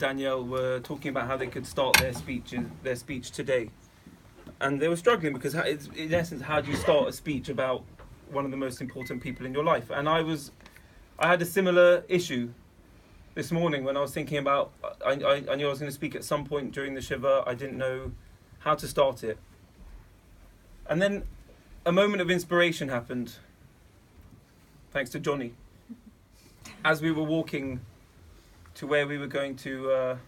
Danielle were talking about how they could start their speech today, and they were struggling because it's, in essence, how do you start a speech about one of the most important people in your life? And I had a similar issue this morning when I was thinking about. I knew I was going to speak at some point during the Shiva. I didn't know how to start it, and then a moment of inspiration happened. Thanks to Johnny, as we were walking to where we were going to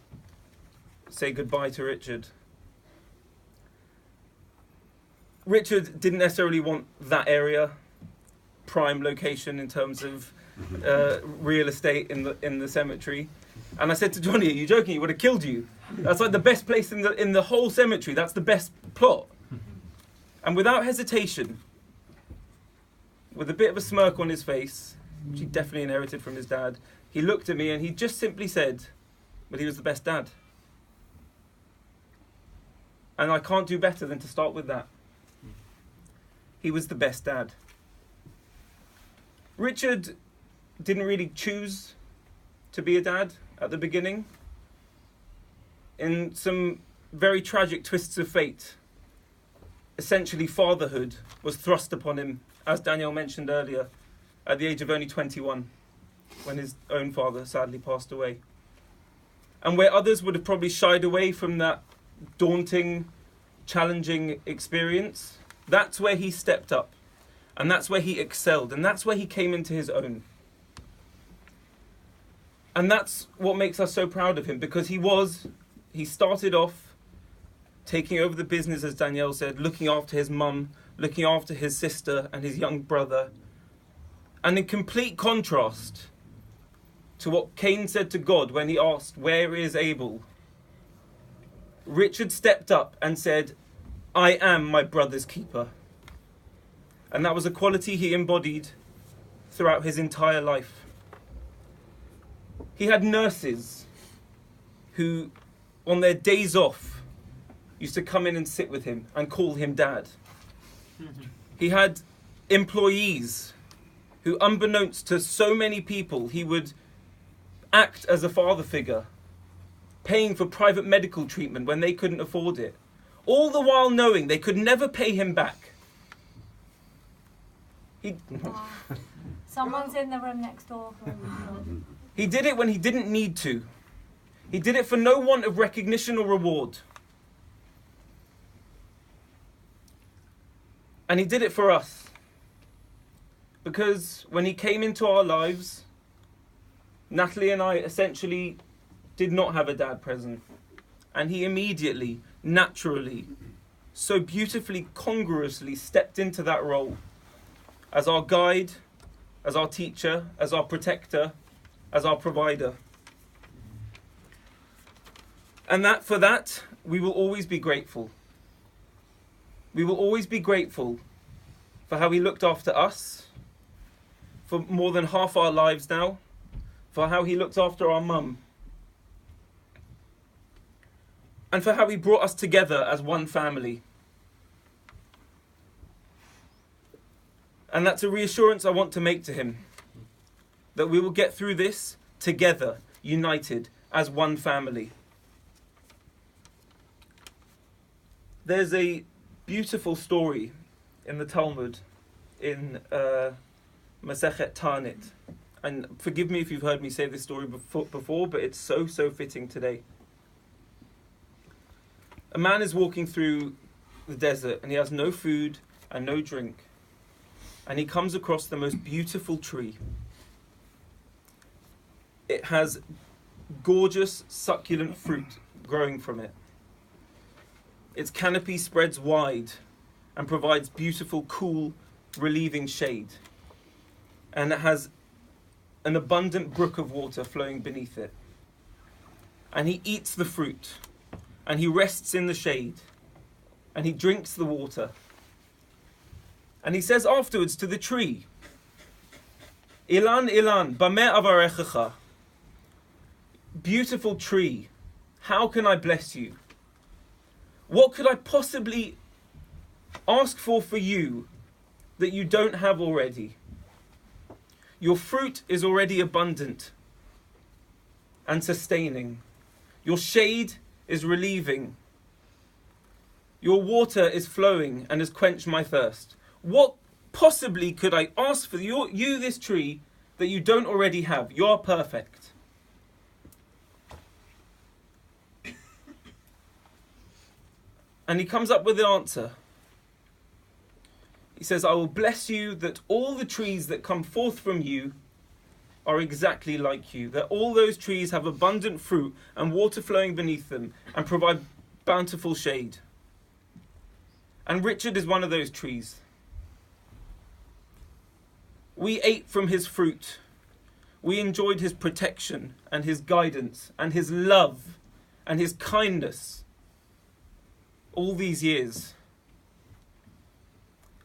say goodbye to Richard. Richard didn't necessarily want that area, prime location in terms of real estate in the cemetery. And I said to Johnny, "Are you joking? He would have killed you. That's like the best place in the whole cemetery. That's the best plot." And without hesitation, with a bit of a smirk on his face, which he definitely inherited from his dad, he looked at me and he just simply said, "But he was the best dad." And I can't do better than to start with that. He was the best dad. Richard didn't really choose to be a dad at the beginning. In some very tragic twists of fate, essentially fatherhood was thrust upon him, as Danielle mentioned earlier, at the age of only 21, when his own father sadly passed away. And where others would have probably shied away from that daunting, challenging experience, that's where he stepped up. And that's where he excelled. And that's where he came into his own. And that's what makes us so proud of him, because he started off taking over the business, as Danielle said, looking after his mum, looking after his sister and his young brother. And in complete contrast to what Cain said to God when he asked, "Where is Abel?" Richard stepped up and said, "I am my brother's keeper." And that was a quality he embodied throughout his entire life. He had nurses who, on their days off, used to come in and sit with him and call him dad. He had employees who, unbeknownst to so many people, he would act as a father figure, paying for private medical treatment when they couldn't afford it, all the while knowing they could never pay him back. Someone's in the room next door. He did it when he didn't need to. He did it for no want of recognition or reward. And he did it for us. Because when he came into our lives, Natalie and I essentially did not have a dad present. And he immediately, naturally, so beautifully, congruously stepped into that role as our guide, as our teacher, as our protector, as our provider. And that for that, we will always be grateful. We will always be grateful for how he looked after us for more than half our lives now, for how he looked after our mum, and for how he brought us together as one family. And that's a reassurance I want to make to him, that we will get through this together, united, as one family. There's a beautiful story in the Talmud, in Masechet Ta'anit. And forgive me if you've heard me say this story before, but it's so fitting today. A man is walking through the desert and he has no food and no drink. And he comes across the most beautiful tree. It has gorgeous, succulent fruit growing from it. Its canopy spreads wide and provides beautiful, cool, relieving shade. And it has an abundant brook of water flowing beneath it. And he eats the fruit, and he rests in the shade, and he drinks the water. And he says afterwards to the tree, "Ilan, Ilan, bameh avarechecha." Beautiful tree, how can I bless you? What could I possibly ask for you that you don't have already? Your fruit is already abundant and sustaining. Your shade is relieving. Your water is flowing and has quenched my thirst. What possibly could I ask for you, this tree, that you don't already have? You're perfect. And he comes up with the answer. He says, I will bless you that all the trees that come forth from you are exactly like you. That all those trees have abundant fruit and water flowing beneath them and provide bountiful shade. And Richard is one of those trees. We ate from his fruit. We enjoyed his protection and his guidance and his love and his kindness all these years.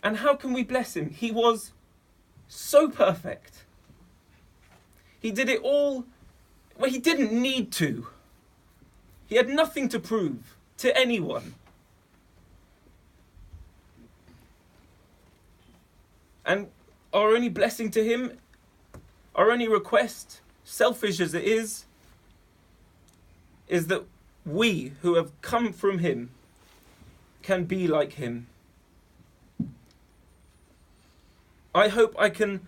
And how can we bless him? He was so perfect. He did it all. Well, he didn't need to. He had nothing to prove to anyone. And our only blessing to him, our only request, selfish as it is that we who have come from him can be like him. I hope I can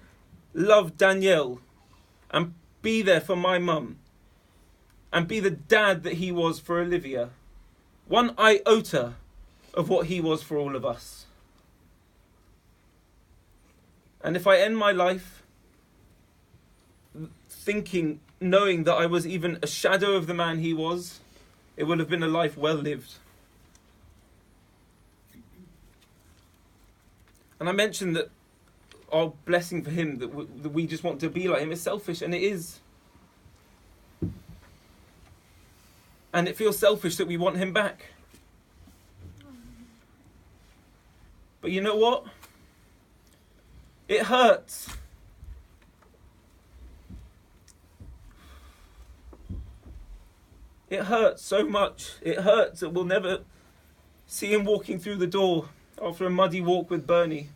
love Danielle and be there for my mum and be the dad that he was for Olivia. One iota of what he was for all of us. And if I end my life knowing that I was even a shadow of the man he was, it would have been a life well lived. And I mentioned that our blessing for him, that we just want to be like him, is selfish, and it is. And it feels selfish that we want him back. But you know what? It hurts. It hurts so much. It hurts that we'll never see him walking through the door after a muddy walk with Bernie.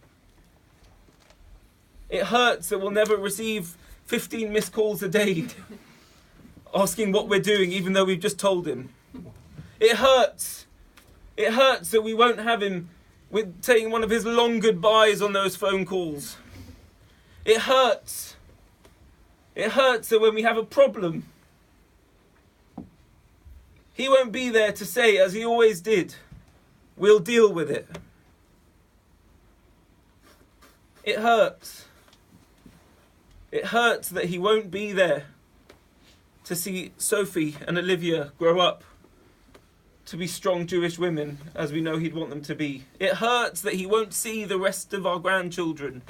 It hurts that we'll never receive 15 missed calls a day asking what we're doing, even though we've just told him. It hurts. It hurts that we won't have him with taking one of his long goodbyes on those phone calls. It hurts. It hurts that when we have a problem, he won't be there to say, as he always did, we'll deal with it. It hurts. It hurts that he won't be there to see Sophie and Olivia grow up to be strong Jewish women, as we know he'd want them to be. It hurts that he won't see the rest of our grandchildren.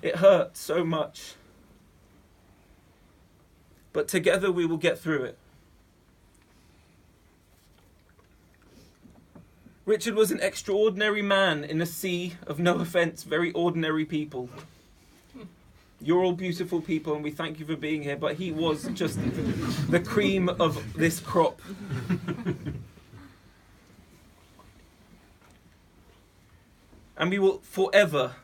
It hurts so much. But together we will get through it. Richard was an extraordinary man in a sea of, no offence, very ordinary people. You're all beautiful people and we thank you for being here, but he was just the cream of this crop. And we will forever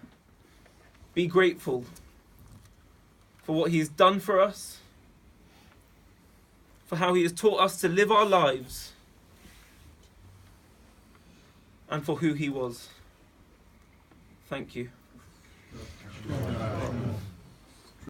be grateful for what he has done for us, for how he has taught us to live our lives, and for who he was. Thank you.